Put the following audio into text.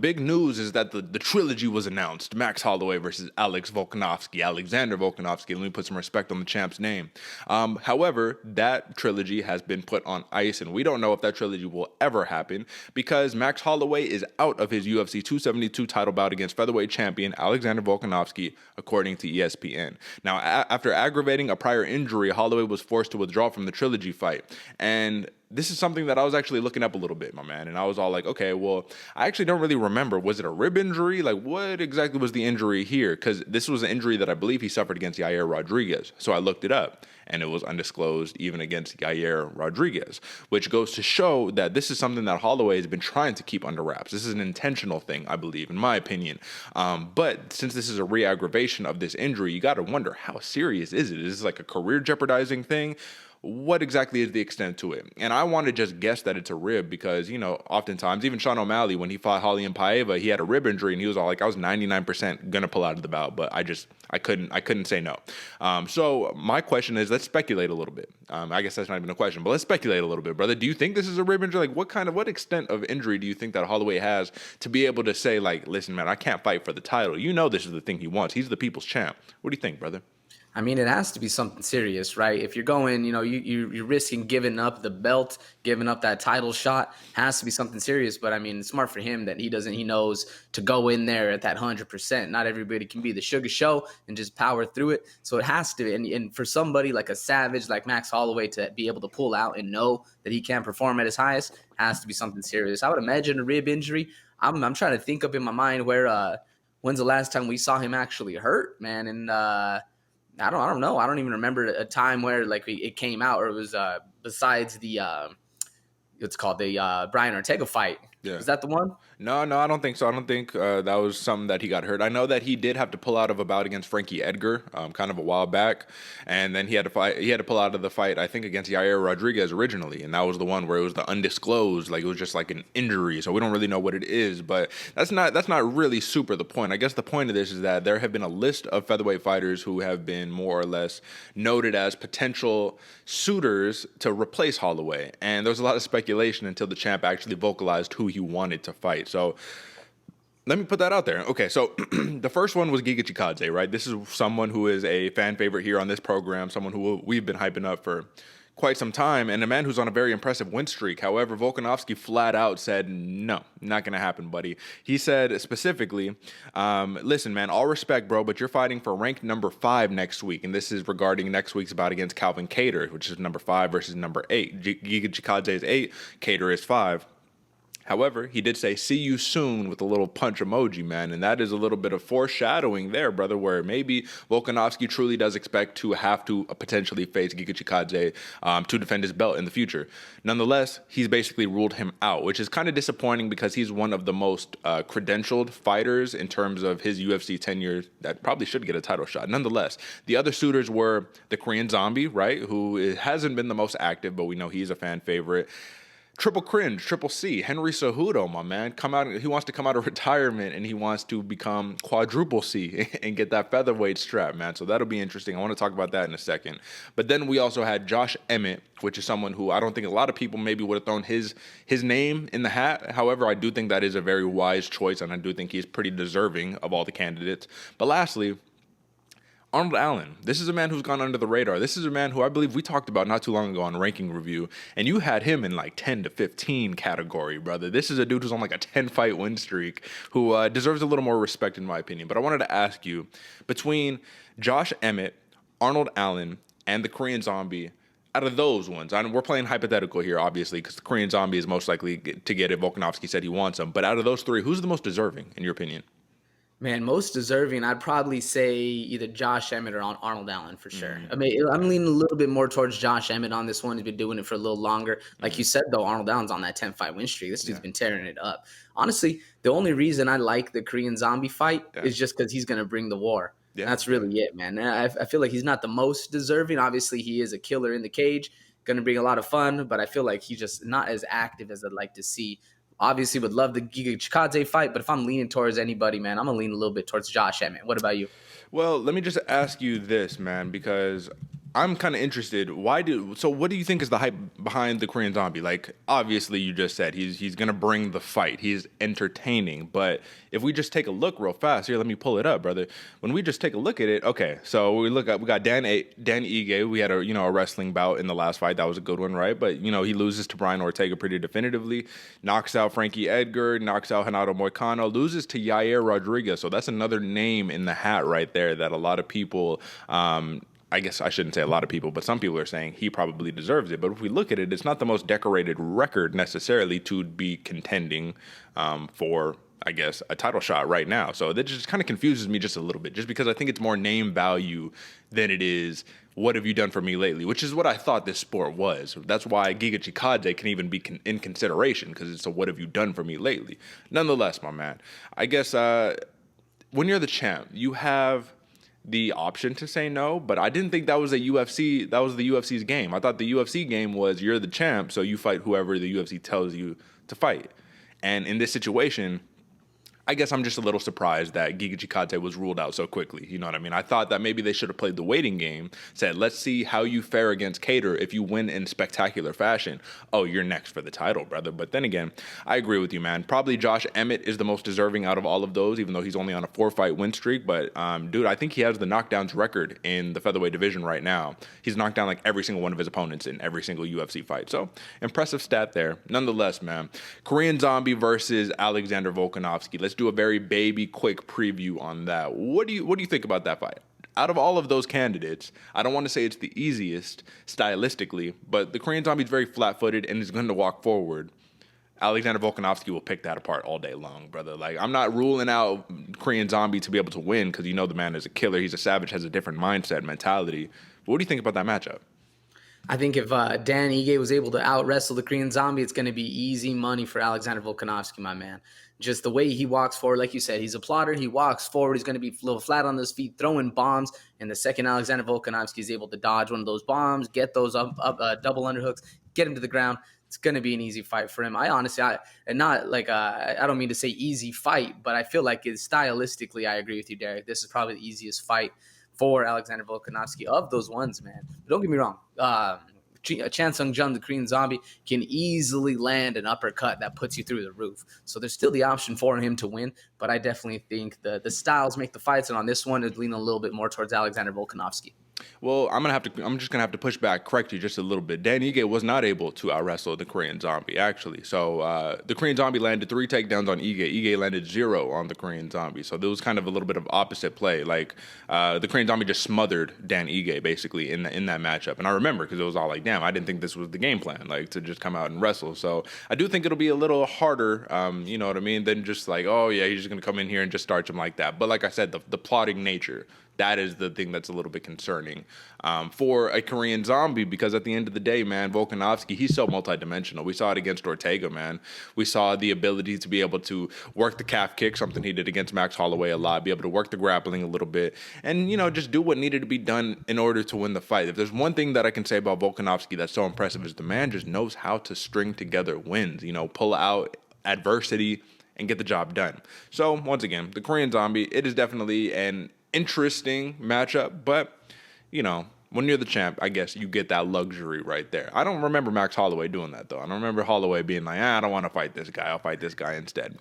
Big news is that the trilogy was announced. Max Holloway versus Alex Volkonovsky, Alexander Volkanovsky. Let me put some respect on the champ's name. However, that trilogy has been put on ice, and we don't know if that trilogy will ever happen because Max Holloway is out of his UFC 272 title bout against featherweight champion Alexander Volkanovsky, according to ESPN. Now, after aggravating a prior injury, Holloway was forced to withdraw from the trilogy fight. And this is something that I was actually looking up a little bit, my man. And I was all like, okay, well, I actually don't really remember. Was it a rib injury? Like, what exactly was the injury here? Because this was an injury that I believe he suffered against Yair Rodriguez. So I looked it up, and it was undisclosed even against Yair Rodriguez, which goes to show that this is something that Holloway has been trying to keep under wraps. This is an intentional thing, I believe, in my opinion. But since this is a re-aggravation of this injury, you got to wonder, how serious is it? Is this like a career-jeopardizing thing? What exactly is the extent to it? And I want to just guess that it's a rib because, oftentimes, even Sean O'Malley, when he fought Raulian Paiva, he had a rib injury and he was all like, I was 99% going to pull out of the bout, but I couldn't say no. So my question is, let's speculate a little bit. I guess that's not even a question, but let's speculate a little bit, brother. Do you think this is a rib injury? Like, what extent of injury do you think that Holloway has to be able to say, like, listen, man, I can't fight for the title. This is the thing he wants. He's the people's champ. What do you think, brother? I mean, it has to be something serious, right? If you're going, you're risking giving up the belt, giving up that title shot, has to be something serious. But I mean, it's smart for him that he knows to go in there at that 100%. Not everybody can be the sugar show and just power through it. So it has to, and for somebody like a savage like Max Holloway to be able to pull out and know that he can't perform at his highest, has to be something serious. I would imagine a rib injury. I'm trying to think up in my mind where when's the last time we saw him actually hurt, man, and I don't know. I don't even remember a time where like it came out, or it was besides the it's called the Brian Ortega fight. Yeah. Is that the one? No, I don't think so. I don't think that was something that he got hurt. I know that he did have to pull out of a bout against Frankie Edgar, kind of a while back, and then he had to fight. He had to pull out of the fight, I think, against Yair Rodriguez originally, and that was the one where it was the undisclosed, like it was just like an injury, so we don't really know what it is. But that's not really super the point. I guess the point of this is that there have been a list of featherweight fighters who have been more or less noted as potential suitors to replace Holloway, and there was a lot of speculation until the champ actually vocalized who he wanted to fight. So let me put that out there. Okay, so the first one was Giga Chikadze, right? This is someone who is a fan favorite here on this program, someone who we've been hyping up for quite some time, and a man who's on a very impressive win streak. However, Volkanovsky flat out said, no, not going to happen, buddy. He said specifically, listen, man, all respect, bro, but you're fighting for rank number 5 next week, and this is regarding next week's bout against Calvin Kattar, which is number 5 versus number 8. Giga Chikadze is 8, Kattar is 5. However, he did say, see you soon with a little punch emoji, man. And that is a little bit of foreshadowing there, brother, where maybe Volkanovsky truly does expect to have to potentially face Giga Chikadze to defend his belt in the future. Nonetheless, he's basically ruled him out, which is kind of disappointing because he's one of the most credentialed fighters in terms of his UFC tenure that probably should get a title shot. Nonetheless, the other suitors were the Korean Zombie, right, who hasn't been the most active, but we know he's a fan favorite. Triple Cringe, Triple C, Henry Cejudo, my man, he wants to come out of retirement and he wants to become Quadruple C and get that featherweight strap, man. So that'll be interesting. I want to talk about that in a second. But then we also had Josh Emmett, which is someone who I don't think a lot of people maybe would have thrown his name in the hat. However, I do think that is a very wise choice, and I do think he's pretty deserving of all the candidates. But lastly, Arnold Allen. This is a man who's gone under the radar. This is a man who I believe we talked about not too long ago on Ranking Review, and you had him in like 10 to 15 category, brother. This is a dude who's on like a 10-fight win streak who deserves a little more respect in my opinion. But I wanted to ask you, between Josh Emmett, Arnold Allen, and the Korean Zombie, out of those ones, and we're playing hypothetical here, obviously, because the Korean Zombie is most likely to get it. Volkanovsky said he wants him. But out of those three, who's the most deserving, in your opinion? Man, most deserving, I'd probably say either Josh Emmett or Arnold Allen for sure. I mean, I'm leaning a little bit more towards Josh Emmett on this one. He's been doing it for a little longer. Like you said, though, Arnold Allen's on that 10-fight win streak. This dude's been tearing it up. Honestly, the only reason I like the Korean Zombie fight is just because he's going to bring the war. Yeah. That's really it, man. I feel like he's not the most deserving. Obviously, he is a killer in the cage, going to bring a lot of fun, but I feel like he's just not as active as I'd like to see. Obviously, would love the Giga Chikadze fight, but if I'm leaning towards anybody, man, I'm going to lean a little bit towards Josh Emmett. What about you? Well, let me just ask you this, man, because I'm kind of interested. So what do you think is the hype behind the Korean Zombie? Like, obviously, you just said he's gonna bring the fight. He's entertaining. But if we just take a look real fast here, let me pull it up, brother. When we just take a look at it, okay. So we got Dan Ige. We had a wrestling bout in the last fight. That was a good one, right? But he loses to Brian Ortega pretty definitively. Knocks out Frankie Edgar. Knocks out Renato Moicano. Loses to Yair Rodriguez. So that's another name in the hat right there that a lot of people. I guess I shouldn't say a lot of people, but some people are saying he probably deserves it. But if we look at it, it's not the most decorated record necessarily to be contending for, I guess, a title shot right now. So that just kind of confuses me just a little bit, just because I think it's more name value than it is what have you done for me lately, which is what I thought this sport was. That's why Giga Chikadze can even be in consideration, because it's a what have you done for me lately. Nonetheless, my man, I guess when you're the champ, you have the option to say no, but I didn't think that was the UFC's game. I thought the UFC game was you're the champ, so you fight whoever the UFC tells you to fight. And in this situation, I guess I'm just a little surprised that Giga Chikadze was ruled out so quickly. You know what I mean? I thought that maybe they should have played the waiting game, said, let's see how you fare against Cater. If you win in spectacular fashion, oh, you're next for the title, brother. But then again, I agree with you, man. Probably Josh Emmett is the most deserving out of all of those, even though he's only on a 4-fight win streak. But, dude, I think he has the knockdowns record in the featherweight division right now. He's knocked down like every single one of his opponents in every single UFC fight. So, impressive stat there. Nonetheless, man, Korean Zombie versus Alexander Volkanovsky. Let's do a very baby quick preview on that. What do you think about that fight? Out of all of those candidates, I don't want to say it's the easiest stylistically, but the Korean Zombie is very flat-footed and is going to walk forward. Alexander Volkanovsky will pick that apart all day long, brother. Like, I'm not ruling out Korean Zombie to be able to win, because the man is a killer. He's a savage, has a different mindset, mentality. But what do you think about that matchup? I think if Dan Ige was able to out-wrestle the Korean Zombie, it's going to be easy money for Alexander Volkanovsky, my man. Just the way he walks forward, like you said, he's a plotter. He walks forward. He's going to be a little flat on his feet, throwing bombs. And the second Alexander Volkanovsky is able to dodge one of those bombs, get those up double underhooks, get him to the ground, it's going to be an easy fight for him. I don't mean to say easy fight, but I feel like stylistically, I agree with you, Derek. This is probably the easiest fight for Alexander Volkanovsky of those ones, man. But don't get me wrong. Chan Sung Jung, the Korean Zombie, can easily land an uppercut that puts you through the roof. So there's still the option for him to win, but I definitely think the styles make the fights, and on this one, it's leaning a little bit more towards Alexander Volkanovsky. Well, I'm just gonna have to push back, correct you just a little bit. Dan Ige was not able to out-wrestle the Korean Zombie, actually. So the Korean Zombie landed 3 takedowns on Ige. Ige landed 0 on the Korean Zombie. So there was kind of a little bit of opposite play. Like the Korean Zombie just smothered Dan Ige basically in that matchup. And I remember, because it was all like, damn, I didn't think this was the game plan, like to just come out and wrestle. So I do think it'll be a little harder, you know what I mean, than just like, oh yeah, he's just gonna come in here and just starch him like that. But like I said, the plotting nature. That is the thing that's a little bit concerning for a Korean Zombie, because at the end of the day, man, Volkanovsky, he's so multidimensional. We saw it against Ortega, man. We saw the ability to be able to work the calf kick, something he did against Max Holloway a lot, be able to work the grappling a little bit, and, just do what needed to be done in order to win the fight. If there's one thing that I can say about Volkanovsky that's so impressive, is the man just knows how to string together wins, pull out adversity and get the job done. So, once again, the Korean Zombie, it is definitely an interesting matchup, but when you're the champ, I guess you get that luxury right there. I don't remember Max Holloway doing that, though. I don't remember Holloway being like, I don't want to fight this guy, I'll fight this guy instead.